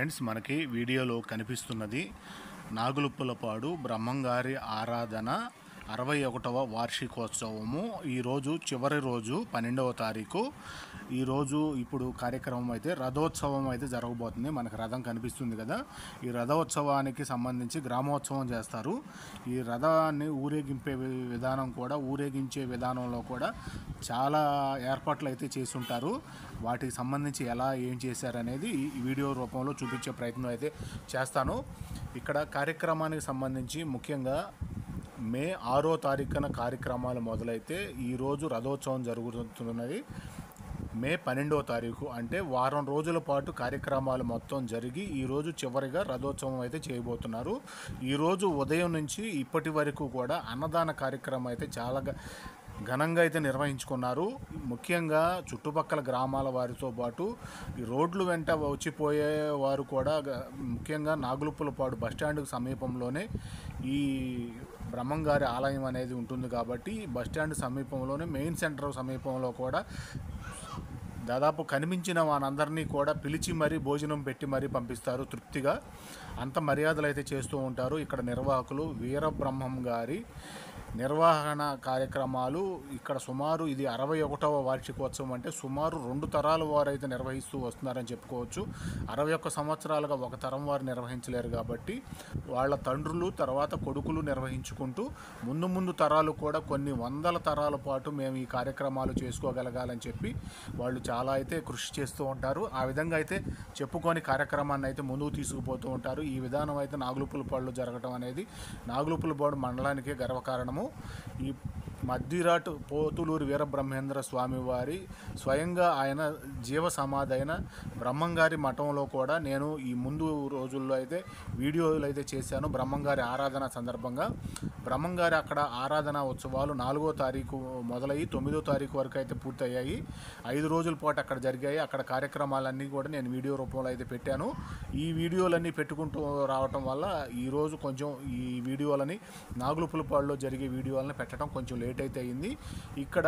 Friends, మనకి వీడియోలో కనిపిస్తున్నది నాగులుప్పలపాడు బ్రహ్మంగారి ఆరాధన 61వ వార్షికోత్సవము. ఈరోజు చివరి రోజు 12వ తారీఖు. ఈరోజు ఇప్పుడు కార్యక్రమం అయితే రథోత్సవం అయితే జరగబోతుంది. మనకు రథం కనిపిస్తుంది కదా, ఈ రథోత్సవానికి సంబంధించి గ్రామోత్సవం చేస్తారు. ఈ రథాన్ని ఊరేగించే విధానంలో కూడా చాలా ఏర్పాట్లు అయితే చేసి ఉంటారు. వాటికి సంబంధించి ఎలా ఏం చేశారనేది ఈ వీడియో రూపంలో చూపించే ప్రయత్నం అయితే చేస్తాను. ఇక్కడ కార్యక్రమానికి సంబంధించి ముఖ్యంగా మే 6వ తారీఖున కార్యక్రమాలు మొదలైతే ఈరోజు రథోత్సవం జరుగుతున్నది. మే 12వ తారీఖు అంటే వారం రోజుల పాటు కార్యక్రమాలు మొత్తం జరిగి ఈరోజు చివరిగా రథోత్సవం అయితే చేయబోతున్నారు. ఈరోజు ఉదయం నుంచి ఇప్పటి వరకు కూడా అన్నదాన కార్యక్రమం అయితే చాలా ఘనంగా అయితే నిర్వహించుకున్నారు. ముఖ్యంగా చుట్టుపక్కల గ్రామాల వారితో పాటు ఈ రోడ్లు వెంట వచ్చిపోయే వారు కూడా, ముఖ్యంగా నాగులుప్పలపాడు బస్టాండ్కు సమీపంలోనే ఈ బ్రహ్మంగారి ఆలయం అనేది ఉంటుంది కాబట్టి బస్టాండ్ సమీపంలోనే మెయిన్ సెంటర్ సమీపంలో కూడా దాదాపు కనిపించిన వారందరినీ కూడా పిలిచి మరీ భోజనం పెట్టి మరీ పంపిస్తారు తృప్తిగా. అంత మర్యాదలు అయితే చేస్తూ ఉంటారు. ఇక్కడ నిర్వాహకులు వీరబ్రహ్మం గారి నిర్వహణ కార్యక్రమాలు ఇక్కడ సుమారు ఇది 61వ వార్షికోత్సవం అంటే సుమారు 2 తరాల వారు అయితే నిర్వహిస్తూ వస్తున్నారని చెప్పుకోవచ్చు. 61 సంవత్సరాలుగా ఒక తరం వారు నిర్వహించలేరు కాబట్టి వాళ్ళ తండ్రులు తర్వాత కొడుకులు నిర్వహించుకుంటూ ముందు తరాలు కూడా కొన్ని వందల తరాల పాటు మేము ఈ కార్యక్రమాలు చేసుకోగలగాలని చెప్పి వాళ్ళు చాలా అయితే కృషి చేస్తూ ఉంటారు. ఆ విధంగా అయితే చెప్పుకొని కార్యక్రమాన్ని అయితే ముందుకు తీసుకుపోతూ ఉంటారు. ఈ విధానం అయితే నాగులుప్పలపాడులో జరగడం అనేది నాగులుప్పలపాడు మండలానికే గర్వకారణము. ఈ మద్దిరాటు పోతులూరు వీరబ్రహ్మేంద్ర స్వామి వారి స్వయంగా ఆయన జీవ సమాధి అయిన బ్రహ్మంగారి మఠంలో కూడా నేను ఈ ముందు రోజుల్లో అయితే వీడియోలు అయితే చేశాను. బ్రహ్మంగారి ఆరాధన సందర్భంగా బ్రహ్మంగారి అక్కడ ఆరాధన ఉత్సవాలు 4వ తారీఖు మొదలయ్యి 9వ తారీఖు వరకు అయితే పూర్తయ్యాయి. 5 రోజుల పాటు అక్కడ జరిగాయి. అక్కడ కార్యక్రమాలన్నీ కూడా నేను వీడియో రూపంలో అయితే పెట్టాను. ఈ వీడియోలన్నీ పెట్టుకుంటూ రావటం వల్ల ఈరోజు కొంచెం ఈ వీడియోలని నాగులుప్పలపాడులో జరిగే వీడియోలను పెట్టడం కొంచెం లేట్ అయితే అయింది. ఇక్కడ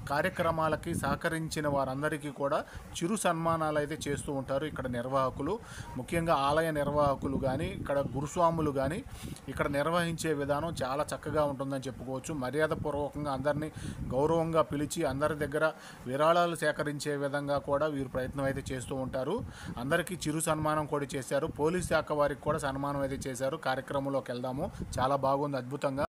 కార్యక్రమాలకి సహకరించిన వారందరికీ కూడా చిరు సన్మానాలు అయితే చేస్తూ ఉంటారు. ఇక్కడ నిర్వాహకులు, ముఖ్యంగా ఆలయ నిర్వాహకులు కానీ ఇక్కడ గురుస్వాములు కానీ ఇక్కడ నిర్వహించే విధానం చాలా చక్కగా ఉంటుందని చెప్పుకోవచ్చు. మర్యాదపూర్వకంగా అందరినీ గౌరవంగా పిలిచి అందరి దగ్గర విరాళాలు సేకరించే విధంగా కూడా వీరు ప్రయత్నం అయితే చేస్తూ ఉంటారు. అందరికీ చిరు సన్మానం కూడా చేశారు. పోలీస్ శాఖ వారికి కూడా సన్మానం అయితే చేశారు. కార్యక్రమంలోకి వెళ్దాము. చాలా బాగుంది, అద్భుతంగా.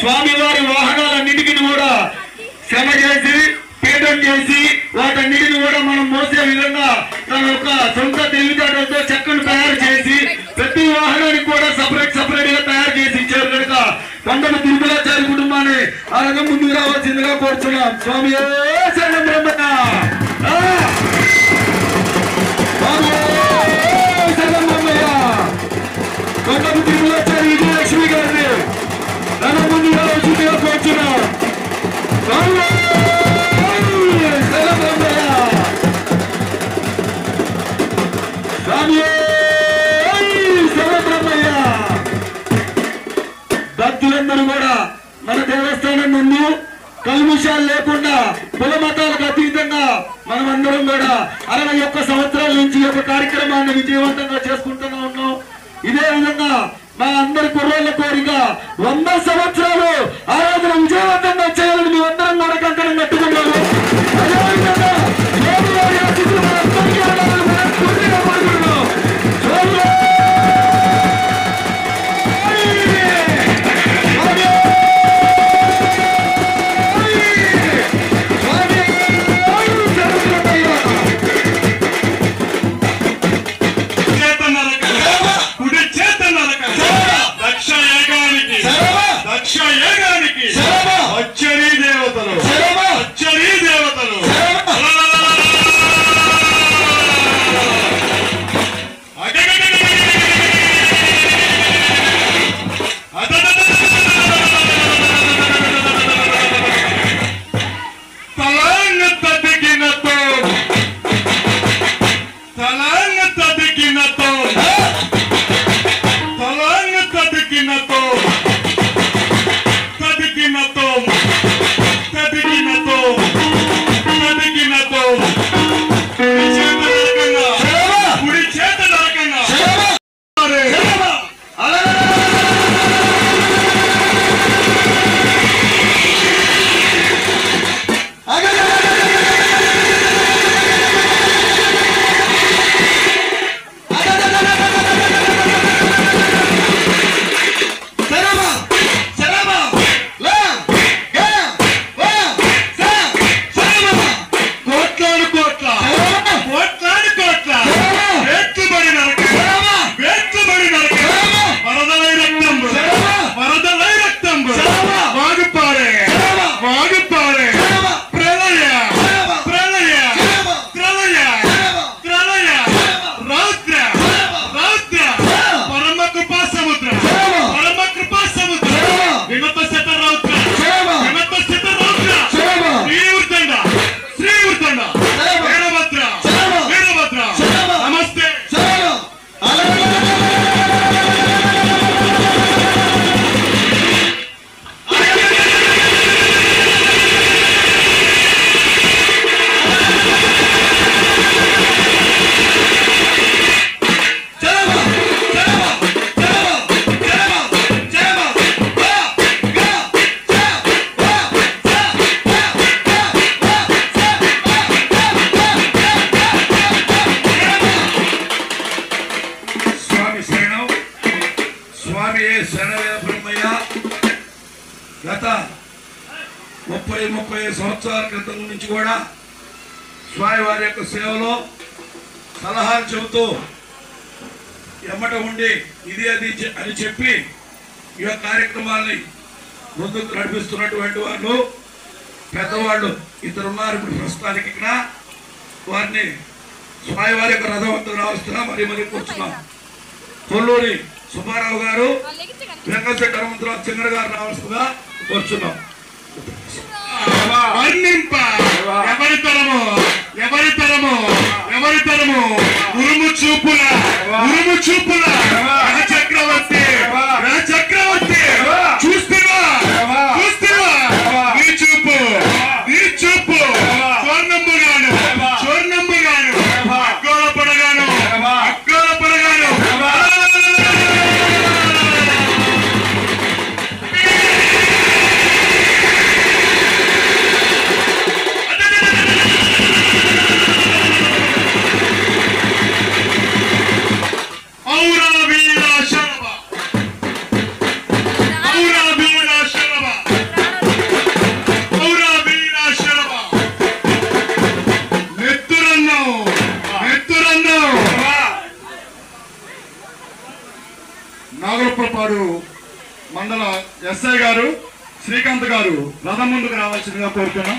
స్వామివారి వాహనాలన్నిటికీ కూడా శ్రమ చేసి పీఠం చేసి వాటన్నిటిని కూడా మనం మోసే విధంగా తన యొక్క సొంత తెలివితేటలతో చెక్కను తయారు చేసి ప్రతి వాహనానికి కూడా సపరేట్ గా తయారు చేసి ఇచ్చారు కనుక కొండల తిరుమలాచారి కుటుంబాన్ని ఆ రంగం ముందుకు రావాల్సిందిగా కోరుతున్నాం. స్వామి శరణం బ్రహ్మయ్య, శరణం బ్రహ్మయ్య. కొండల తిరుమలాచారి విజయలక్ష్మి గారిని రంగం ముందుకు రావాల్సిందిగా కోరుతున్నాం. భక్తులందరూ కూడా మన దేవస్థానం ముందు కల్ముషాలు లేకుండా కుల మతాలకు అతీతంగా మనమందరం కూడా 61 సంవత్సరాల నుంచి ఈ యొక్క కార్యక్రమాన్ని విజయవంతంగా చేసుకుంటూనే ఉన్నాం. ఇదే విధంగా మా అందరి కుర్రోళ్ళ కోరిక 100 సంవత్సరాలు ఆరాధన విజయవంతంగా చేయాలని మేమందరం కూడా కంకణం కట్టుకున్నాము. అదేవిధంగా గత 30 సంవత్సరాల క్రితం నుంచి కూడా స్వామివారి యొక్క సేవలో సలహాలు చెబుతూ ఎమ్మట ఉండి ఇది అది అని చెప్పి ఈ కార్యక్రమాల్ని ముందుకు నడిపిస్తున్నటువంటి వాళ్ళు పెద్దవాళ్ళు ఇద్దరున్నారు. ఇప్పుడు ప్రస్తుతానికి ఇక్కడ వారిని స్వామివారి యొక్క రథవంతులు రావస్తున్నా మరి కూర్చున్నాం. కొల్లూరి సుబ్బారావు గారు, వెంకటశెట్టి హనుమంతరావు చింగర్ గారు రావాల్సిందిగా కూర్చున్నాం. ఎవరితరము ఉరుము చూపుల చక్రవర్తి చూస్తున్నా నీ చూపు చోర్నంబుగాను అగ్గోల పడగాను ఔరా వీర శ్రీకాంత్ గారు రథం ముందుకు రావాల్సిందిగా కోరుతున్నాం.